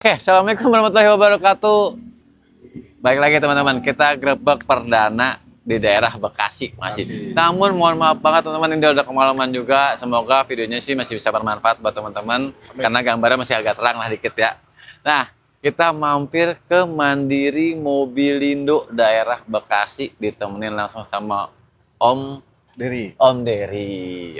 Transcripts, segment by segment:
Oke, assalamualaikum warahmatullahi wabarakatuh. Baik lagi teman-teman, kita grebek perdana di daerah Bekasi masih. Namun mohon maaf banget teman-teman, ini udah kemalaman juga. Semoga videonya sih masih bisa bermanfaat buat teman-teman, karena gambarnya masih agak terang lah dikit ya. Nah, kita mampir ke Mandiri Mobilindo daerah Bekasi, ditemenin langsung sama Om Dery. Om Dery.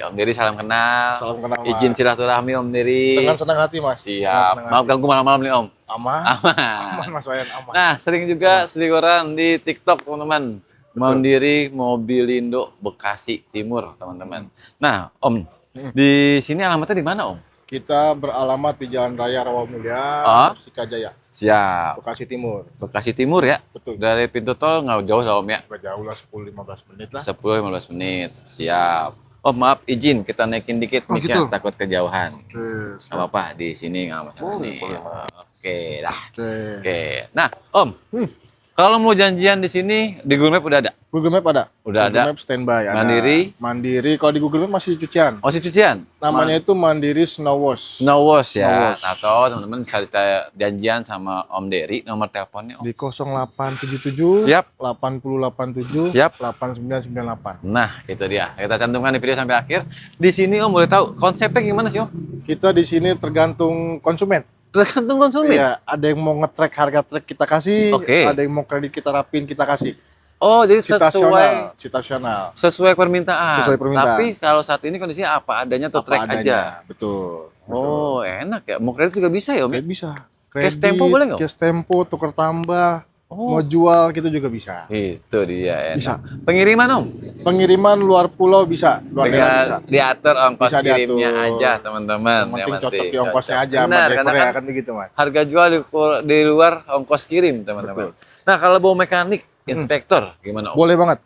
Om Dery salam kenal. Salam kenal, Mas. Izin silaturahmi Om Dery. Dengan senang hati, Mas. Siap. Maaf ganggu malam-malam nih Om. Aman. Aman. Aman, Mas Wayan, aman. Nah, sering juga seliweran di TikTok, teman-teman. Mandiri Mobilindo Bekasi Timur, teman-teman. Nah, Om, di sini alamatnya di mana, Om? Kita beralamat di Jalan Raya Rawamulia, Mustika Jaya, Siap. Bekasi Timur. Bekasi Timur ya? Betul. Dari pintu tol nggak jauh, Om ya? Gak jauh lah, 10-15 menit lah. 10-15 menit. Siap. Oh, maaf, izin kita naikin dikit mic-nya, gitu? takut kejauhan. Oke, Nggak apa-apa, di sini nggak masalah Boleh, nih. boleh. Oke, dah. Oke. Oke. Nah, Om, kalau mau janjian di sini, di Google Map udah ada? Google Map ada? Udah Google ada. Map standby ada. Mandiri? Mandiri, kalau di Google Map masih cucian. Oh, si cucian? Namanya itu Mandiri Snow Wash. Snow Wash ya. Snow Wash. Atau teman-teman bisa janjian sama Om Dery, nomor teleponnya Om. Di 0877 Siap. 8087 Siap. 8998. Nah, itu dia. Kita cantumkan di video sampai akhir. Di sini Om boleh tahu konsepnya gimana sih Om? Kita di sini tergantung konsumen. Tergantung konsumen. Iya, ada yang mau nge-track harga track kita kasih, Oke. ada yang mau kredit kita rapin kita kasih. Oh, jadi sesuai Situasional. sesuai permintaan. Sesuai permintaan. Tapi kalau saat ini kondisinya apa adanya atau Apa track adanya. aja. Betul. Oh, enak ya. Mau kredit juga bisa ya Om? Kredit bisa. Cash tempo boleh nggak? Cash tempo, tukar tambah, Oh, mau jual gitu juga bisa. itu dia. Enak. Bisa. Pengiriman Om? Pengiriman luar pulau bisa, luar daerah bisa. Tinggal diatur ongkos Bisa kirimnya diatur. aja teman-teman. Yang penting cocok di ongkosnya aja sama Benar, driver karena ya kan begitu, Mas. harga jual di luar ongkos kirim teman-teman. Nah, kalau bawa mekanik, inspektor gimana Om? Boleh banget.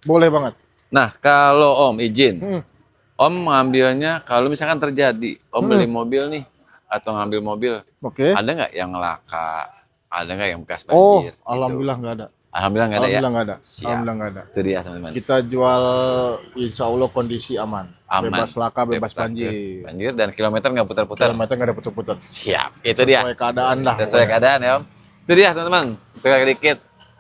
Boleh banget. Nah, kalau Om izin, Hmm. Om mengambilnya kalau misalkan terjadi Om beli mobil nih atau ngambil mobil, Oke. ada nggak yang laka? Ada nggak yang bekas Oh, banjir? Gitu. alhamdulillah nggak ada. Alhamdulillah nggak ada ya. Alhamdulillah nggak ada. Siap. Alhamdulillah nggak ada. Itu dia teman-teman. Kita jual insya Allah kondisi aman. Aman. Bebas laka, bebas banjir. Banjir dan kilometer nggak putar-putar. Kilometer nggak ada putar-putar. Siap. Itu dia. Sesuai keadaan lah. Sesuai keadaan ya Om. Itu dia teman-teman. Sedikit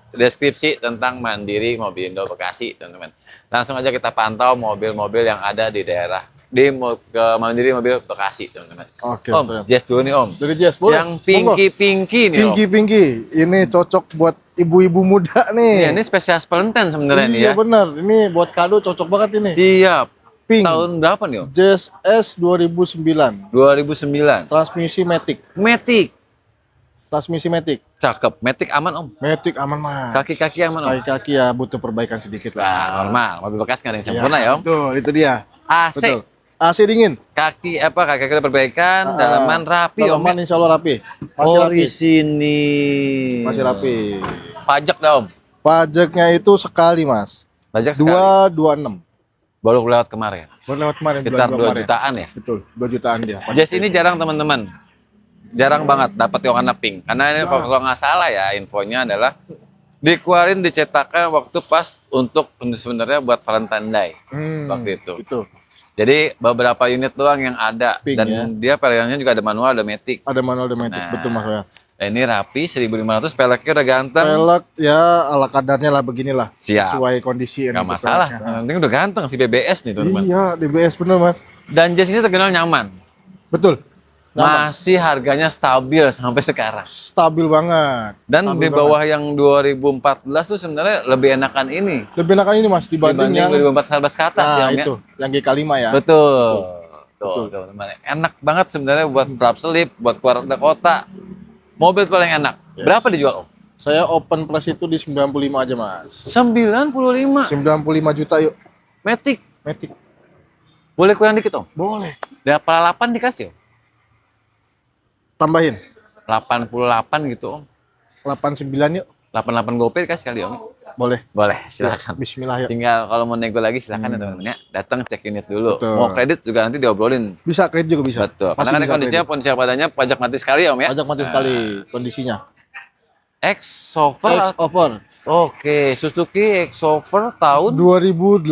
deskripsi tentang Mandiri Mobilindo Bekasi teman-teman. Langsung aja kita pantau mobil-mobil yang ada di daerah ke Mandiri Mobil Bekasi teman-teman. Oke. Om, Om. Jazz dulu nih Om. Dari Jazz, boleh? Yang pinky-pinky nih Om. Pinky-pinky. Ini cocok buat ibu-ibu muda nih. Iya, ini spesial Valentine sebenarnya nih Iya ya. benar. Ini buat kado cocok banget ini. Siap. Pink. Tahun berapa nih Om? Jazz S 2009. 2009. Transmisi Matic. Matic. Transmisi Matic. Cakep. Matic aman Om. Matic aman, Mas. Kaki-kaki aman Om. Kaki-kaki ya butuh perbaikan sedikit Nah, lah. normal. Mobil bekas nggak ada yang sempurna ya Om. Betul, itu dia. AC. Betul. AC dingin. Kaki ada perbaikan, dalaman rapi Om. Dalaman insya Allah rapi. Masih Oh, rapi. di sini. Masih rapi. Pajak dah Om. Pajaknya itu sekali, Mas. Pajak sekali. 226. Baru lewat kemarin. Baru lewat kemarin Sekitar bulan 2 kemarin. jutaan ya. Betul, 2 jutaan dia. Jazz ini jarang teman-teman. Jarang banget dapat yang warna pink. Karena ini kalau nggak salah ya infonya adalah dikeluarin dicetaknya waktu pas untuk sebenarnya buat Valentine Day waktu itu. Itu. Jadi beberapa unit doang yang ada Pink, dan ya. dia pilihannya juga ada manual, ada matic. Ada manual Dometic, Nah, betul Mas Wayan. Ini rapi 1500, peleknya udah ganteng. Pelek ya ala kadarnya lah beginilah. Siap. Sesuai kondisi Gak gitu, masalah. peleknya. Yang penting udah ganteng si BBS nih teman-teman. Iya, DBS bener Mas. Dan Jazz ini terkenal nyaman. Betul. Nyaman. Masih harganya stabil sampai sekarang. Stabil banget. Dan Stabil di bawah yang 2014 tuh sebenarnya lebih enakan ini. Lebih enakan ini Mas dibanding yang 2014 ke atas ya, nah, Om, ya. itu, yang G5 ya. Betul. Betul. Tuh, teman-teman. Enak banget sebenarnya buat selap selip, buat keluar kota. Mobil paling enak. Yes. Berapa dijual, Om? Saya open plus itu di 95 aja Mas. 95. 95 juta yuk. Matic. Matic. Boleh kurang dikit, Om? Boleh. Dapat 8 dikasih, Om. Tambahin. 88 gitu, Om. 89 yuk. 88 GoPay dikasih kali, Om. Boleh. Boleh, silakan. Bismillah yuk. Tinggal kalau mau nego lagi silakan ya teman-teman ya. Datang cek unit dulu. Betul. Mau kredit juga nanti diobrolin. Bisa kredit juga bisa. Betul. Pasti Karena kan bisa kondisinya kredit. pun siap adanya pajak mati sekali ya Om ya. Pajak mati sekali kondisinya. X-Sover. X-Over Oke, Suzuki X-Sover tahun 2018.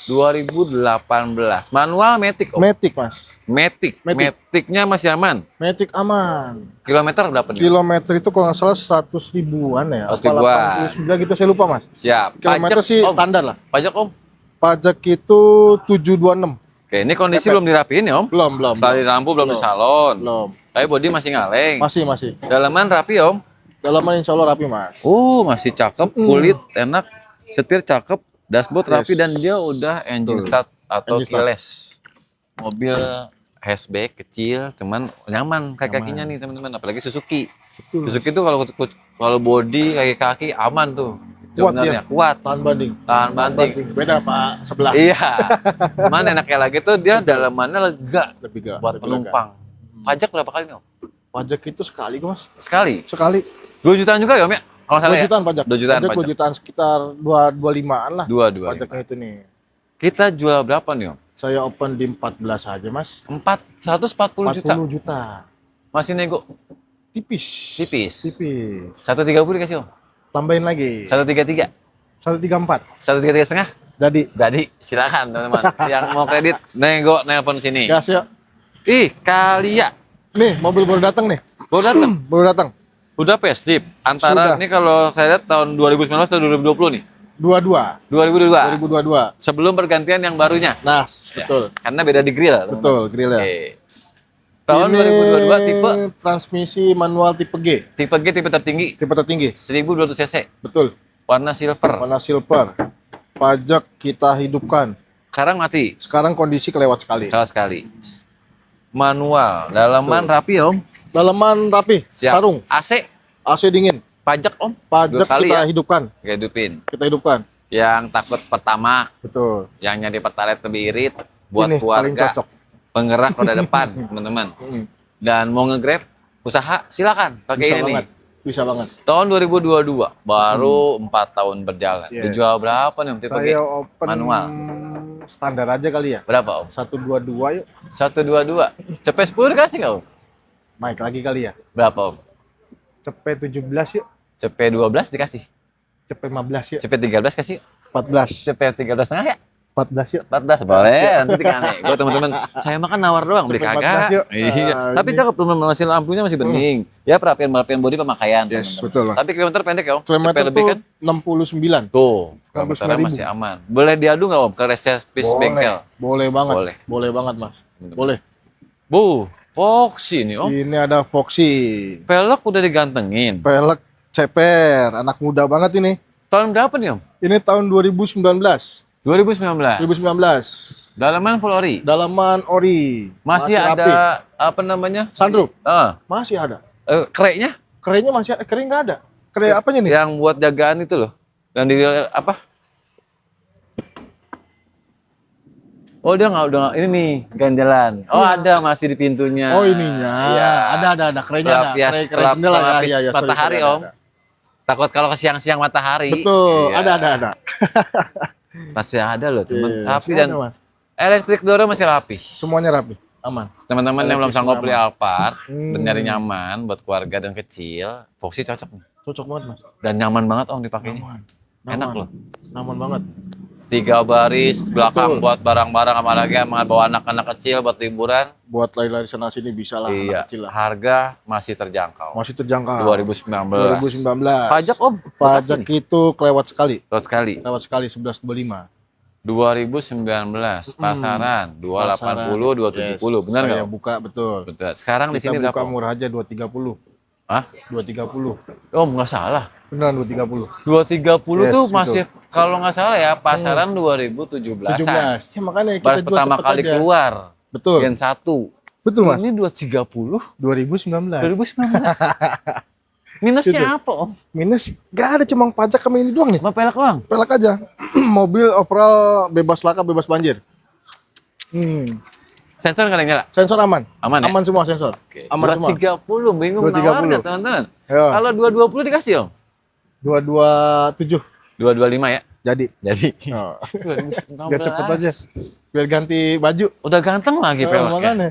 2018. Manual Matic, Om. Matic, Mas. Matic. Matic. Matic-nya masih aman. Matic aman. Kilometer berapa nih? Kilometer itu kalau nggak salah 100 ribuan ya. 100 ribuan. 89 gitu saya lupa, Mas. Siap. Kilometer Pajak, sih Om. standar lah. Pajak, Om. Pajak itu 726. Oke, ini kondisi Cepet. belum dirapiin ya, Om? Belum. Tali lampu belum di salon. Belum. Tapi bodi masih ngaleng. Masih. Dalaman rapi, Om. Dalaman insya Allah rapi, Mas. Masih cakep, kulit enak, setir cakep, dashboard rapi Yes. dan dia udah engine Betul. start atau Engine start. keyless. Mobil hatchback kecil, cuman nyaman kaki-kakinya nih teman-teman, apalagi Suzuki. Betul. Suzuki tuh kalau body kaki-kaki aman tuh. Kuat Sebenarnya dia. kuat. Tahan banding. Tahan banting. Beda Pak sebelah. Iya. Cuman enaknya lagi tuh dia dalamannya lega Lebih gak. buat penumpang. Pajak berapa kali nih, Om? Pajak itu sekali, Mas. Sekali. 2 2 jutaan juga ya, Om ya? Kalau salah ya? jutaan pajak. 2 jutaan Pajak 2 pajak. jutaan sekitar 25-an lah. 2. Pajaknya itu nih. Kita jual berapa nih, Om? Saya open di 14 aja, Mas. 140 juta. 40 juta. Masih nego Tipis. tipis. 130 Tipis. dikasih, Om. Tambahin lagi. 133. 134. 133 setengah. Jadi. Jadi silakan teman-teman yang mau kredit nego nelpon sini. Gas ya. Ih, Kalia. Nih, mobil baru datang nih. Baru datang. Baru datang. Udah facelift. Antara Sudah. ini kalau saya lihat tahun 2019 atau 2020 nih. 22. 2022. 2022. Sebelum pergantian yang barunya. Nah, betul. Karena beda di grill. teman-teman. Betul, grillnya. Oke. Tahun Ini 2022 tipe transmisi manual tipe G. tipe G tipe tertinggi Tipe tertinggi. 1200 cc. Betul. Warna silver. Warna silver. Pajak kita hidupkan. Sekarang mati. Sekarang kondisi kelewat sekali. Salah sekali. Manual, dalaman rapi, Om. Dalaman rapi, Siap. sarung, AC, AC dingin. pajak, Om. Pajak 2 kali kita ya. hidupkan. Kita hidupin. Kita hidupkan. Yang takut pertama, Betul. yang nyari pertalite lebih irit buat Ini paling keluarga. cocok. Penggerak roda depan, teman-teman. Dan mau nge-grab usaha, silakan pakai Bisa ini banget. nih. Bisa banget. Tahun 2022, baru 4 tahun berjalan. Yes. Dijual berapa nih, Om? Tipe G? Saya open Manual. standar aja kali ya. Berapa, Om? 122 yuk. 122. Cepet 10 dikasih nggak, Om? Naik lagi kali ya. Berapa, Om? Cepet 17 yuk. Cepet 12 dikasih. Cepet 15 yuk. Cepet 13 kasih. 14. Cepet 13 setengah ya? 14 yuk. 14 boleh, nanti dikane. Gue teman-teman, saya makan nawar doang, beli Cepet kagak. 14 yuk. Iya. Ah, Tapi ini. cakep teman-teman, masih lampunya masih bening. Ya perapian bodi pemakaian. Yes, teman-teman. betul. Tapi kilometer pendek ya, Om. Kilometer Cepet lebih tuh kan? 69. Tuh, kilometernya 69.000. masih aman. Boleh diadu nggak, Om, ke reservis bengkel? Boleh banget. Boleh. Boleh banget, Mas. Bener. Boleh. Bu, Foxy nih, Om. Ini ada Foxy. Pelek udah digantengin. Pelek ceper, anak muda banget ini. Tahun berapa nih, Om? Ini tahun 2019. 2019. 2019. Dalaman full ori. Dalaman ori. Masih rapi. ada apa namanya? Sunroof. Masih Masih ada. kereknya Kerennya masih ada. Keren nggak ada. Keren apanya nih? yang buat jagaan itu loh. Yang di apa? Oh dia nggak udah ini nih ganjalan. Oh ada masih di pintunya. Oh ininya. Iya. Ada. Kerennya ada. Pelapis, Keren jendela ya. pelapis Iya, sorry, matahari sorry, Om. Takut kalau ke siang-siang matahari. Betul. Iya. Ada. Masih ada loh teman. Iya, Rapi masih dan ada, Mas. elektrik door masih rapi. Semuanya rapi. Aman. Teman-teman yang belum Elektrik sanggup semua beli aman. Alphard dan Hmm. nyari nyaman buat keluarga dan kecil, Foxy cocok nih. Cocok banget, Mas. Dan nyaman banget Om dipakainya. Aman. Enak loh. Aman banget. 3 baris belakang Betul. buat barang-barang apalagi yang bawa anak-anak kecil buat liburan. Buat lari-lari sana sini bisa lah. Iya, Anak kecil lah. harga masih terjangkau. Masih terjangkau. 2019. 2019. Pajak Om, Pajak itu kelewat sekali. Lewat sekali. Lewat sekali 1125. 2019 pasaran 280 270 benar nggak? Saya Om? buka betul. Betul. Sekarang di Kita sini buka berapa? Om? murah aja 230. Hah? 230. Om nggak salah. Beneran 230. 230 Yes, tuh betul. masih kalau nggak salah ya pasaran 2017-an. 17. Ya makanya kita Baru jual pertama cepet kali aja. keluar. Betul. Gen 1. Betul, Mas. Ini 230 2019. 2019. Minusnya apa Om? Minus gak ada, cuma pajak kami ini doang nih. Cuma pelek doang. Pelak aja. Mobil overall bebas laka, bebas banjir. Sensor nggak ada yang nyala? Sensor aman. Aman ya? Aman semua sensor. Oke. Aman semua. 230 bingung 230. nawarnya teman-teman. Ya. Kalau 220 dikasih Om? 227 225 ya? jadi. Jadi Oh. 2019. Biar cepet aja. Biar ganti baju. Udah ganteng lagi peleknya. Makanya.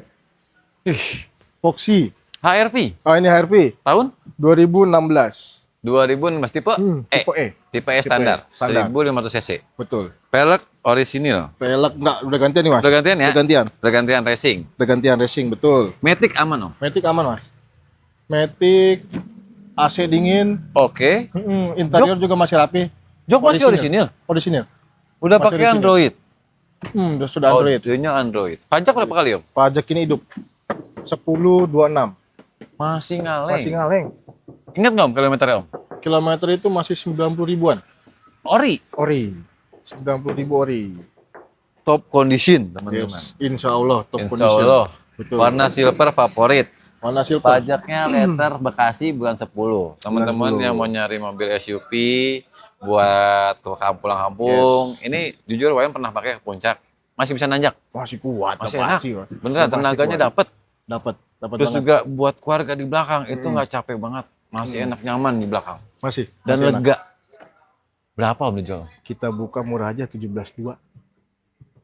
Ih, Foxy. HRV Oh ini HRV tahun 2016. 2016 tipe Tipe E. Tipe E standar, standar. 1500 cc. Betul. Pelek orisinil. Pelek enggak, udah gantian nih Mas. Udah gantian ya? Udah gantian. Udah gantian racing. Udah gantian racing, betul. Matic aman Om? Matic aman Mas. Matic AC dingin, Oke. interior juga masih rapi. Jok masih orisinil? Orisinil. Udah Masih pakai orisinil. Android? Sudah Android. Audionya Android. Pajak berapa kali Om? Pajak ini hidup 10.26. Masih ngaleng. Masih ngaleng. Ingat nggak Om kilometernya Om? Kilometer itu masih 90 ribuan. Ori. Ori. 90 ribu ori. Top condition teman-teman. Yes. Insya Allah top Insya condition. Allah. Betul. Warna silver favorit. Warna silver. Pajaknya letter Bekasi bulan 10. Teman-teman 10. yang mau nyari mobil SUV buat pulang kampung. Yes. Ini jujur Wayan pernah pakai ke puncak. Masih bisa nanjak. Masih kuat. Masih udah enak. pasti, Mas. Beneran Udah pasti tenaganya kuat. dapet. Dapat Terus banget. juga buat keluarga di belakang itu nggak capek banget. Masih enak nyaman di belakang. Masih. Dan masih enak. lega. Berapa Om dijual? Kita buka murah aja 17.2.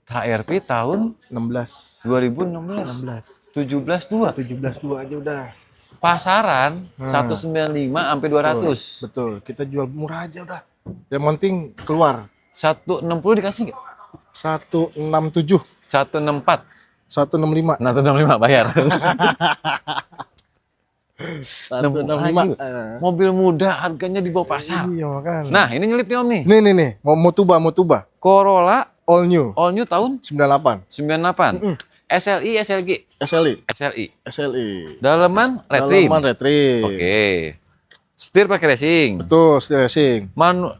HRP tahun 16. 2016. 16. 17.2. 17.2 aja udah. Pasaran Nah. 195 sampai 200. Betul. Kita jual murah aja udah. Yang penting keluar. 160 dikasih nggak? 167. 164. 165. 165 bayar. 165. Mobil muda harganya di bawah pasar. Iya makanya. Nah, ini nyelip nih Om nih. Nih. Motuba. Corolla All new. all new tahun 98. 98. SLI, SLG, SLI. SLI. SLI. Daleman red trim. Dalaman red trim. Oke. Setir pakai racing. Betul, setir racing.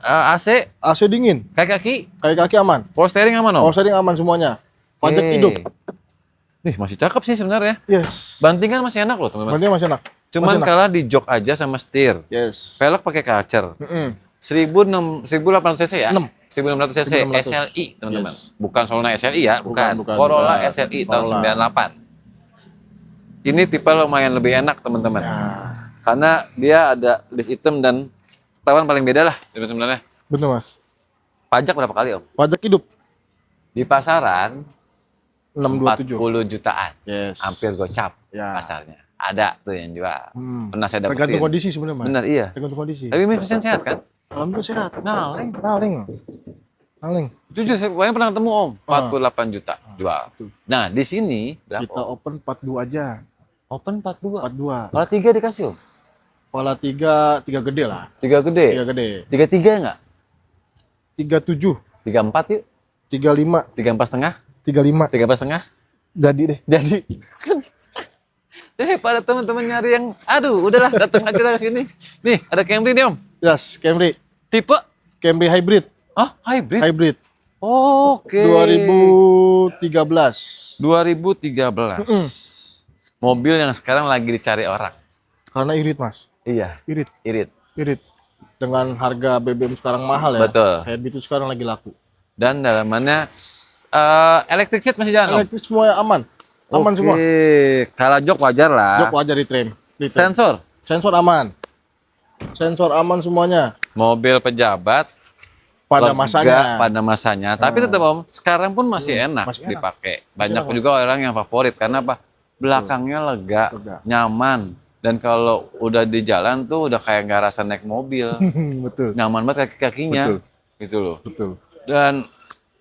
AC, AC dingin. kaki-kaki, Kaki-kaki aman. power steering aman Om. Power steering aman semuanya. Pajak Oke. hidup. Nih, masih cakep sih sebenarnya. Yes. Bantingan masih enak loh teman-teman. Berarti masih enak. Cuman Masih enak. kalah di jok aja sama setir. Yes. Pelek pakai kacer. 1800 cc ya? 1600 cc 1600. SLI teman-teman. Yes. Bukan Solana SLI ya, bukan. Bukan. Corolla SLI tahun Corolla. 98. Ini tipe lumayan lebih enak teman-teman. Nah, Karena dia ada list item dan tawan paling beda lah sebenarnya. bener Mas. Pajak berapa kali Om? Pajak hidup Di pasaran 627. 40 jutaan. Yes. Hampir gocap Ya. pasarnya. Ada tuh yang jual. Pernah saya dapetin. Tergantung kondisi sebenarnya Mas. Bener iya. Tergantung kondisi. Tapi mesin sehat kan? Alhamdulillah sehat. Ngaleng. Ngaleng. Jujur saya pernah ketemu Om, 48 juta jual. Tuh. Nah, di sini berapa? Kita Om? open 42 aja. Open 42. 42. Kalau 3 dikasih Om? Kepala 3 gede lah. 3 gede? 3 gede. 33 enggak? 37, 34 yuk? 35, 34 setengah? 35. 34 setengah? Jadi deh. Jadi daripada teman-teman nyari yang aduh udahlah datang aja lah ke sini. Nih, ada Camry nih Om. Yes, Camry. Tipe Camry hybrid. hybrid. Hybrid. Oke. 2013. 2013. Mobil yang sekarang lagi dicari orang. Karena irit, Mas. Iya, Irit. irit. Dengan harga BBM sekarang mahal ya. Betul. Hybrid itu sekarang lagi laku. Dan dalamannya electric seat masih jalan Om? Elektrik semuanya aman. Aman Oke. semua. Kalau jok wajar lah. Jok wajar di trim. Sensor. Sensor aman. Sensor aman semuanya. Mobil pejabat Pada lega masanya. pada masanya. Tapi tetap Om, sekarang pun masih enak masih enak. dipakai. Banyak enak, juga orang yang favorit karena apa? Belakangnya lega, Lega. nyaman. Dan kalau udah di jalan tuh udah kayak nggak rasa naik mobil. Betul. Nyaman banget kaki-kakinya. Betul. Gitu loh. Betul. Dan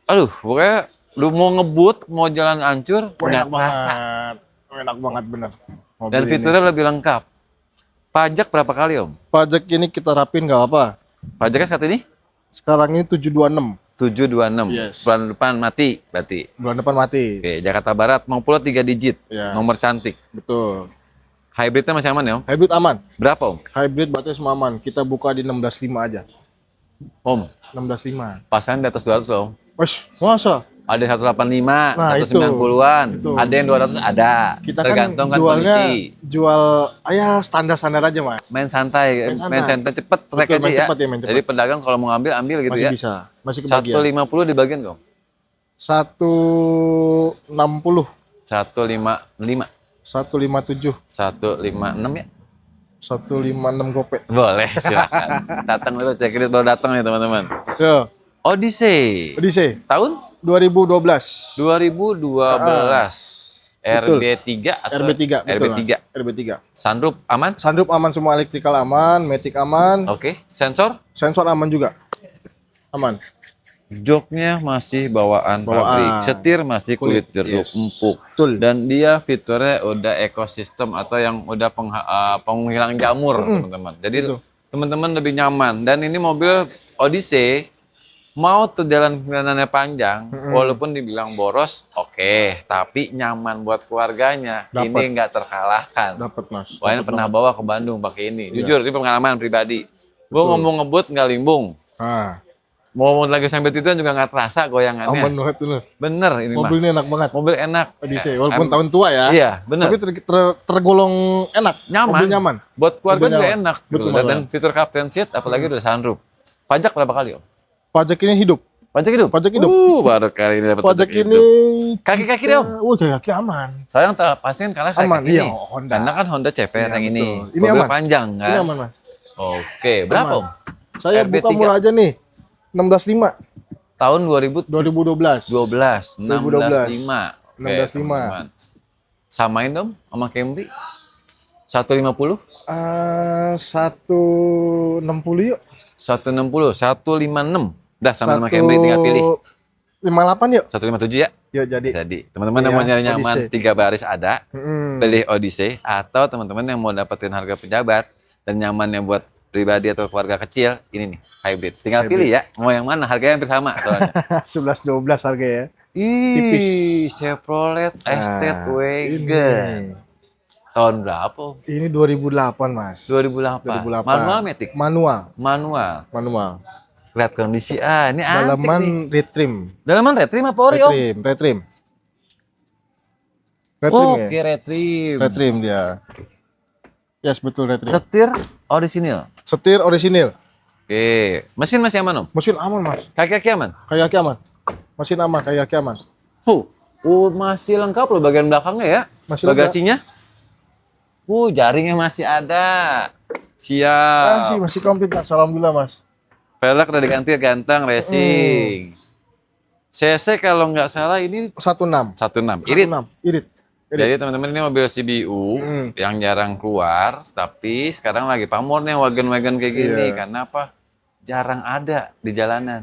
aduh, pokoknya lu mau ngebut, mau jalan hancur, nggak Enak kerasa. banget. Enak banget bener. Mobil Dan ini. fiturnya lebih lengkap. Pajak berapa kali Om? Pajak ini kita rapin nggak apa. Pajaknya saat ini? Sekarang ini 726. 726. Yes. Bulan depan mati berarti. Bulan depan mati. Oke, Jakarta Barat mau pula 3 digit. Yes. Nomor cantik. Betul. Hybridnya masih aman ya Om? Hybrid aman. Berapa Om? Hybrid baterai semua aman. Kita buka di 16.5 aja. Om, 16.5. pasangan di atas 200 loh Om. Wes, masa? Ada 185, Nah, 190-an. itu. Ada yang 200 ada. Kita Tergantung kan kan jualnya kondisi. jual standar-standar aja, Mas. Main santai, Main santai. cepet track Betul, aja main ya. cepet ya, main cepet. Jadi pedagang kalau mau ngambil ambil gitu Masih ya. bisa. Masih kebagian. 150 di bagian dong. 160, 155, 157, 156 ya. 156 gopek. Boleh, silakan. Datang dulu, checklist baru datang nih teman-teman. Yo, Odyssey. Odyssey Tahun 2012. 2012. Betul. RB3 atau RB3, betul. RB3. Mas. RB3. Sunroof aman? Sunroof aman semua, electrical aman, matic aman, Oke. Sensor? sensor aman juga. Aman. Joknya masih bawaan pabrik. Bawaan. Setir masih kulit jeruk yes. empuk. Betul. Dan dia fiturnya udah ekosistem atau yang udah penghilang jamur, teman-teman. Jadi Betul. teman-teman lebih nyaman. Dan ini mobil Odyssey mau tuh jalan perjalanannya panjang, walaupun dibilang boros, oke, tapi nyaman buat keluarganya. Dapat. Ini nggak terkalahkan. Dapat, Mas. Wah, ini Dapat pernah banget. bawa ke Bandung pakai ini. Iya. Jujur, ini pengalaman pribadi. Gue Betul. ngomong ngebut nggak limbung. Ah, Mau lagi sampai itu juga nggak terasa goyangannya. aman banget tuh. Bener ini mah. Mobil ini enak banget. Mobil enak. Odyssey, walaupun tahun tua ya. Iya, bener. Tapi tergolong enak. Nyaman. Mobil nyaman. Buat keluarga Mobil juga nyaman. enak. Betul, Gitu. Dan banget. fitur captain seat, apalagi udah sunroof. Pajak berapa kali, Om? Pajak ini hidup. Pajak hidup? Pajak hidup. Baru kali ini dapat Pajak ini Kaki-kaki deh, Om. kaki aman. Sayang pastikan karena Aman, kaki iya, ini. Honda. Karena kan Honda CPR Iya, yang ini. betul. Ini Mobil aman. panjang kan? Ini aman, Mas. Oke, berapa, Aman. Om? Saya RB3. buka murah aja nih. 16.5 Tahun 2012, 2012. 16.5. 16.5. Teman-teman. Samain dong sama Camry. 150, 160 yuk. 160, 156. Dah sama Camry tinggal pilih. 58 yuk. 157 ya? Yuk jadi. Jadi, teman-teman yang Iya, mau nyari nyaman Odyssey. 3 baris ada, Mm-mm. pilih Odyssey, atau teman-teman yang mau dapetin harga pejabat dan nyamannya buat pribadi atau keluarga kecil, ini nih, hybrid. Tinggal Hybrid. pilih ya, mau yang mana, harganya hampir sama soalnya. 11-12 harga ya. Tipis. Chevrolet Estate Wagon. Ini. Tahun berapa? Om? Ini 2008, Mas. 2008. 2008. Manual matic? Manual. Manual. Lihat kondisi. Ini antik nih. Dalaman retrim. Dalaman retrim apa ori, Om? Retrim. Oke, Ya. retrim. Retrim dia. Yes, betul retrim. Setir orisinil. Setir orisinil. Oke. Mesin masih aman, Om? Mesin aman, Mas. Kaki-kaki aman? Kaki aman. Mesin aman, kaki aman. Masih lengkap loh bagian belakangnya ya. Masih lengkap. Bagasinya. Jaringnya masih ada. Siap. Masih komplit, Mas. Alhamdulillah, Mas. Velg udah diganti ganteng racing. CC kalau nggak salah ini 16. 16. Irit. 16. Irit. Jadi teman-teman ini mobil CBU yang jarang keluar, tapi sekarang lagi pamor nih wagon-wagon kayak gini. Iya. Karena apa? Jarang ada di jalanan.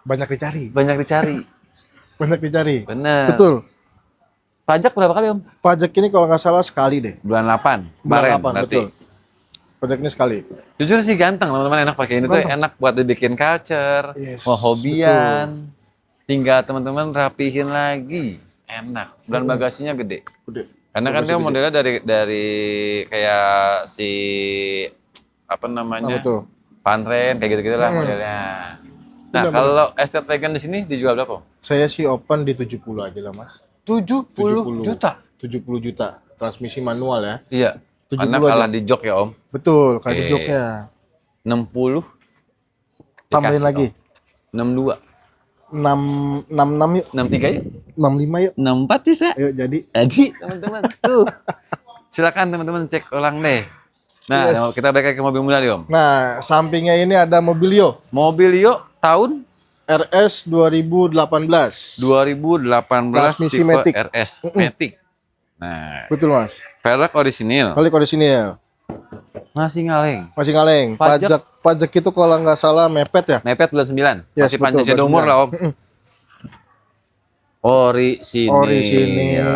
Banyak dicari. Banyak dicari. Banyak dicari. Bener. Betul. Pajak berapa kali, Om? Pajak ini kalau nggak salah sekali deh. Bulan 8. Bulan Kemarin 8, berarti. betul. Pajak ini sekali. Jujur sih ganteng, teman-teman enak pakai ini tuh Ganteng. enak buat dibikin culture, Yes, mau hobian. Tinggal teman-teman rapihin lagi. Enak. Dan bagasinya gede. Udah. Karena kan Bagasi dia gede. modelnya dari kayak si apa namanya? Apa tuh? Vanren kayak gitu-gitu lah modelnya. Nah, Benar, kalau estate wagon di sini dijual berapa? Saya sih open di 70 aja lah, Mas. 70 juta. 70 juta. Transmisi manual ya. Iya. 70 Karena aja. kalah di jok ya, Om. Betul, kali Oke. joknya. 60 Tambahin dikasih, lagi. Om. 62, 66 yuk. 63 yuk, 65 yuk. 64 bisa. Ayo jadi. Jadi teman-teman tuh silakan teman-teman cek ulang deh. Nah, Yes. kita balik ke mobil muda nih, Om. Nah, sampingnya ini ada Mobilio Mobil yuk tahun RS 2018. 2018 Transmisi tipe Matic. RS Matic. Nah, Betul, Mas. velg orisinil. Balik kode sini ya. Masih ngaleng. Masih kaleng. Pajak. Pajak itu kalau nggak salah mepet ya. Mepet bulan 9. Yes, Masih betul, panjang bulan umur 9. lah, Om. Orisinil. Orisinil.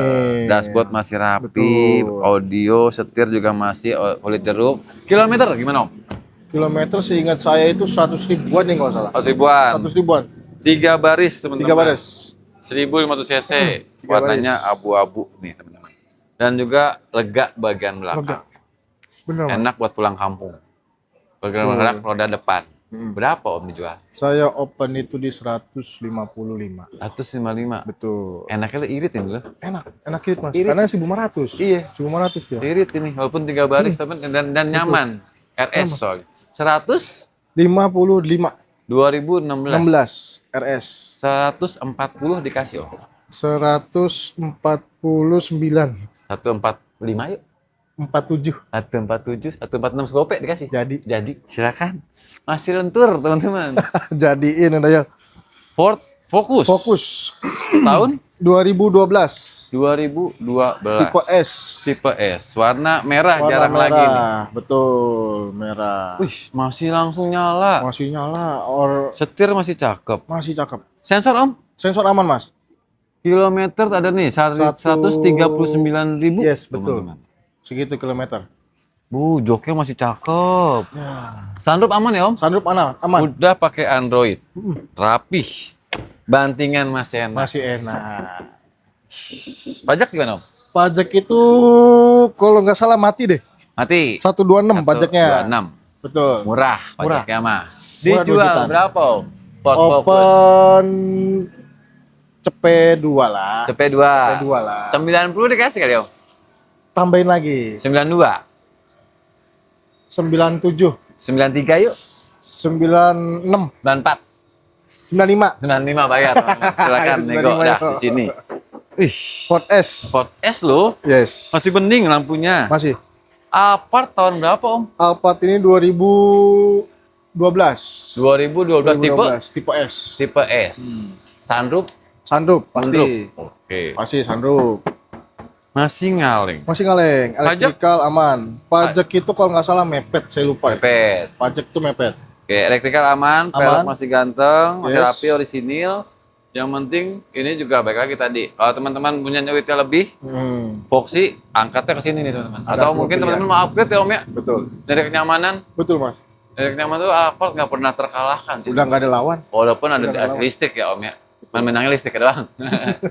Dashboard masih rapi, Betul. audio, setir juga masih kulit jeruk. Kilometer gimana, Om? Kilometer seingat saya itu 100 ribuan nih kalau nggak salah. 100 ribuan. 100 ribuan. 3 baris, teman-teman. 3 baris. 1500 cc. tiga Warnanya baris. abu-abu nih, teman-teman. Dan juga lega bagian belakang. Lega. Bener, Mas. Enak buat pulang kampung. Bergerak roda depan. Berapa, Om dijual? Saya open itu di 155. 155. Betul. Enaknya lo irit ini loh. Enak, enak irit, Mas. Irit. Karena 1500. Iya. 1500 ya. Irit ini walaupun 3 baris teman dan nyaman. RS soalnya. 100 55 2016. 16 RS 140 dikasih, Om. 149 145 yuk. 47 147, 146 gope dikasih. jadi Jadi silakan. Masih lentur, teman-teman. jadiin udah ya. Ford Fokus. Fokus. Tahun 2012. 2012. Tipe S. Tipe S. Warna merah Warna jarang merah. lagi nih. Betul, merah. Wih, masih langsung nyala. Masih nyala, Setir masih cakep. masih cakep. Sensor Om? Sensor aman, Mas. Kilometer ada nih 139.000. Yes, betul. teman-teman. Segitu kilometer. Joknya masih cakep. Ya. Sunroof aman ya Om? Sunroof aman. Udah pakai Android. Rapih. Bantingan masih enak. Masih enak. Pajak gimana Om? Pajak itu kalau nggak salah mati deh. Mati. 126 pajaknya. 26. Betul. Murah Murah. pajaknya mah. Murah, 2 Dijual jutaan. berapa Om? Ford Focus. Open CP2 lah. CP2. CP2 lah. 90 dikasih kali Om? Tambahin lagi. 92. 97. 93 yuk. 96. 94. 95. 95 bayar. Silakan 95 nego dah ya. di sini. Ih, Ford S. Ford S loh. Yes. Masih bening lampunya. Masih. Alphard tahun berapa Om? Alphard ini 2012. 2012 tipe 2012. Tipe S. tipe S. Sunroof Sunroof pasti. Sunroof. Oke. Pasti sunroof. Masih ngaleng. Masih ngaleng. Pajak? Elektrikal aman. Pajak itu kalau nggak salah mepet, saya lupa. Mepet. Pajak itu mepet. Oke, elektrikal aman, pelek Aman. masih ganteng, masih Yes. rapi, orisinil. Yang penting ini juga baik lagi tadi. Kalau teman-teman punya duitnya lebih, Foxy angkatnya ke sini nih teman-teman. Ada Atau dua mungkin pilihan. teman-teman mau upgrade ya Om ya. Betul. Dari kenyamanan, Betul, Mas. dari kenyamanan tuh Alphard nggak pernah terkalahkan sih. Udah nggak ada lawan. Walaupun ada udah di nggak lawan. listrik ya Om ya. Menangnya listrik doang.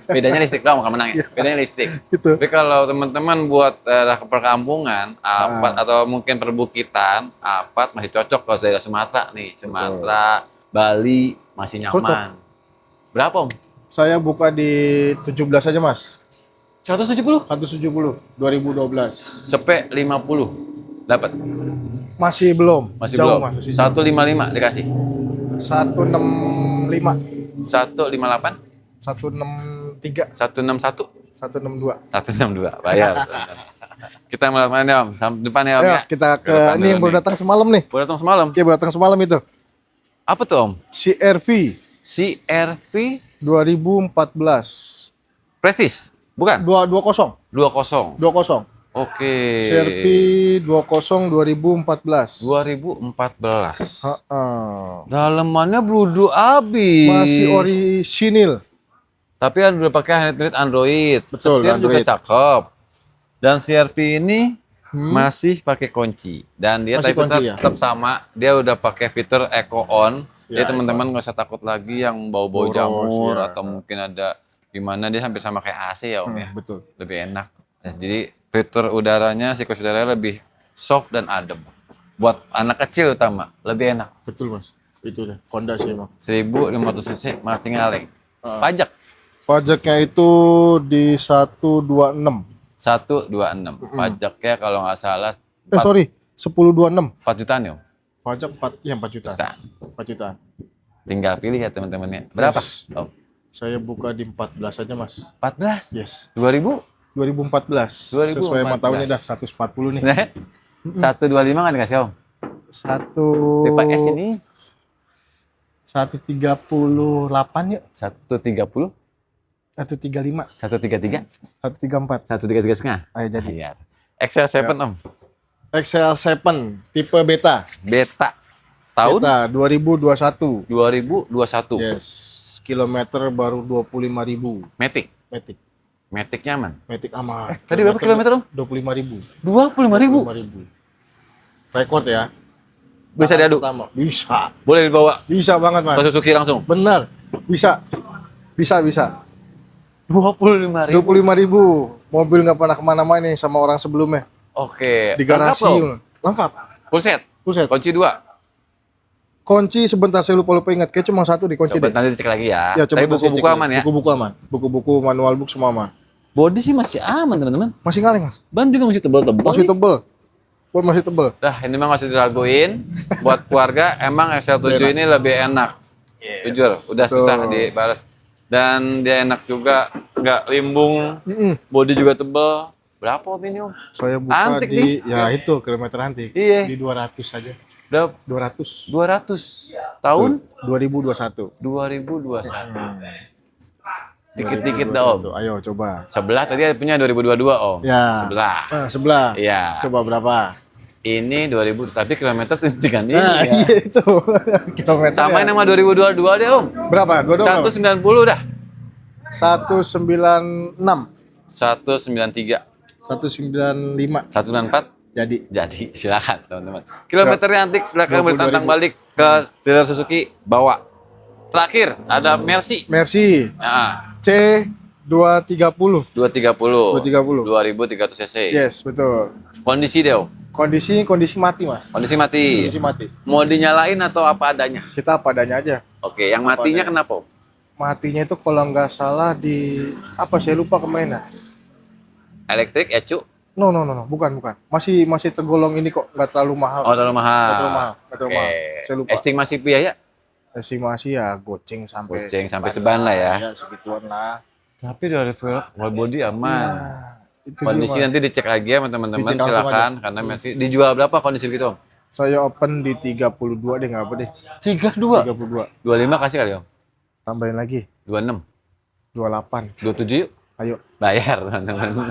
Bedanya listrik doang bukan menangnya. Bedanya listrik. Gitu. Tapi kalau teman-teman buat daerah perkampungan, Alphard atau mungkin perbukitan, Alphard masih cocok kalau daerah Sumatera nih. Sumatera, Bali masih nyaman. Berapa Om? Saya buka di 17 aja, Mas. 170? 170 2012. Cepet 50. Dapat. Masih belum. Masih Jauh, belum. Mas. 155 dikasih. 165. 158, 163. 161, 162. 162. Bayar. Kita mulai main ya Om. Sampai depan ya Om Ayo ya. kita ke depan ini yang dulu baru nih. datang semalam nih. Baru datang semalam. Iya, baru datang semalam itu. Apa tuh Om? CR-V CR-V 2014. Prestige? Bukan? 220. 20. 20. Oke. CR-V 20 2014. 2014. Heeh. Dalemannya bludu abis. Masih orisinil. Tapi kan udah pakai unit Android. Betul, Setir juga Android. cakep. Dan CR-V ini masih pakai kunci. Dan dia Masih tapi kunci, tetap sama. Dia udah pakai fitur Eco On. Ya, Jadi teman-teman nggak usah takut lagi yang bau-bau Boros, jamur ya. atau mungkin ada gimana, dia hampir sama kayak AC ya Om ya. Betul. Lebih enak. Nah, jadi fitur udaranya, siklus udaranya lebih soft dan adem. Buat anak kecil utama, lebih enak. Betul, Mas. Itu deh, Honda sih emang. 1500 cc masih ngaleng. Pajak Pajaknya itu di 126. 126. Pajaknya kalau nggak salah Sorry, 1026. 4 jutaan ya Om. Pajak 4 juta. Jutaan. 4 jutaan. Tinggal pilih ya teman-temannya. Berapa? Yes. Om? Saya buka di 14 aja, Mas. 14? Yes. 2000? 2014. 2014. Sesuai sama tahunnya dah 140 nih. 125 kan dikasih Om? Satu Tipe S ini 138 ya? 130, 135, 133, 134. 133 setengah. Ayo jadi. Bayar. Excel 7 Om. XL7 tipe beta. Beta. Tahun Beta 2021. 2021. Yes. Kilometer baru 25.000. Matic. Matic. Matic nyaman. Matic aman. Tadi berapa kilometer Om? 25.000. 25.000. 25.000. Rekor ya. Bisa diadu? Pertama. Bisa. Boleh dibawa Bisa banget, Mas. ke Suzuki langsung. Benar. Bisa. Bisa. 25.000. 25.000. Mobil nggak pernah kemana-mana nih sama orang sebelumnya. Oke. Di garasi. Lengkap, Om? Lengkap. Full set. Full set. Kunci 2. Kunci sebentar saya lupa ingat. Kayak cuma satu di kunci Coba deh. nanti dicek lagi ya. Ya, Tapi coba saya buku-buku cek. aman ya. Buku-buku aman. Buku-buku manual book semua aman. Body sih masih aman teman-teman. Masih ngaleng, Mas. Ban juga masih tebal-tebal. Masih nih. tebel. Buat masih tebel. Dah, ini mah nggak usah diraguin. Buat keluarga, emang XL7 ini lebih enak. Jujur, udah betul. susah dibalas. Dan dia enak juga, nggak limbung. Mm-mm. Body juga tebal. Berapa Om ini Om? Saya buka Antik di nih. ya itu kilometer antik. Iya. Di 200 aja. Udah 200. 200. tahun 2021. 2021. Dikit-dikit dah, Om. Ayo coba. Sebelah tadi punya 2022, Om. Ya. Sebelah. Sebelah. Iya. Coba berapa? Ini 2000, tapi kilometer tinggal ini Nah, ya. iya itu. Kilometer. Samain sama 2022 deh, Om. Berapa? 190 dah. 196. 193. 195. 194. Jadi. Silakan teman-teman. Kilometernya antik, silakan 20.000. bertantang balik ke dealer Suzuki, bawa. Terakhir ada Mercy. Mercy Nah, C 230. 230. 230. 2300 cc. Yes, betul. Kondisi deh, Om. Kondisi mati, Mas. Kondisi mati. Kondisi mati. Mau dinyalain atau apa adanya? Kita padanya aja. Oke, yang matinya kenapa, Om? Matinya itu kalau nggak salah di apa saya lupa kemana. Elektrik, ecu? No, bukan. Masih tergolong ini kok, nggak terlalu mahal. Oh, terlalu mahal. Nggak terlalu mahal. Oke. Saya lupa. Estimasi biaya? Estimasi ya goceng sampai seban lah ya. segituan lah. Tapi dari velg, wall body aman. Ya, itu Kondisi dia, Mas. nanti dicek lagi ya teman-teman, Dicek langsung silakan karena Mercy dijual berapa kondisi gitu, Om? Saya open di 32 deh, nggak apa deh. 32. 32. 25 kasih kali, Om. Tambahin lagi 26. 28. 27 yuk. Ayo. Bayar, teman-teman.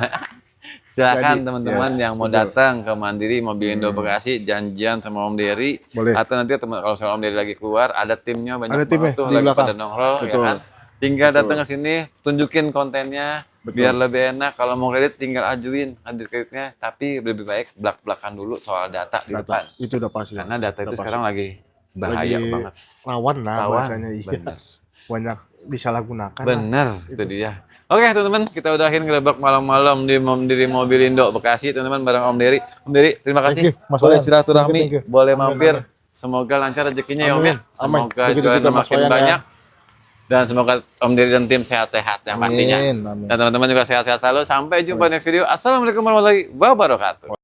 Silakan Jadi, teman-teman yes, yang mau betul. datang ke Mandiri Mobil Indo Bekasi, janjian sama Om Dery. Boleh. Atau nanti kalau misalnya Om Dery lagi keluar, ada timnya banyak Ada timnya banget tuh di lagi belakang. pada nongkrong, ya Betul. kan? Tinggal Betul. datang ke sini, tunjukin kontennya, Betul. biar lebih enak. Kalau mau kredit tinggal ajuin hadir kreditnya, tapi lebih baik belak-belakan dulu soal data di depan. Itu udah pasti. Karena data itu Udah pasti. sekarang lagi bahaya Lagi banget. rawan lah Rawan. bahasanya. Iya. Bener. Banyak disalahgunakan. lah. Bener, itu dia. Oke teman-teman, kita udahin gerebek malam-malam di Mandiri Mobil Indo Bekasi teman-teman bareng Om Dery. Om Dery, terima kasih. Thank you, Mas Boleh Wayan. silaturahmi, Thank you. boleh Amin, mampir. amin. Semoga lancar rezekinya ya Om Amin, ya. amin. Semoga Begitu jualannya juga, Mas makin Wayan, ya. banyak. Dan semoga Om Dery dan tim sehat-sehat yang pastinya. Amin. Dan teman-teman juga sehat-sehat selalu. Sampai jumpa next video. Assalamualaikum warahmatullahi wabarakatuh.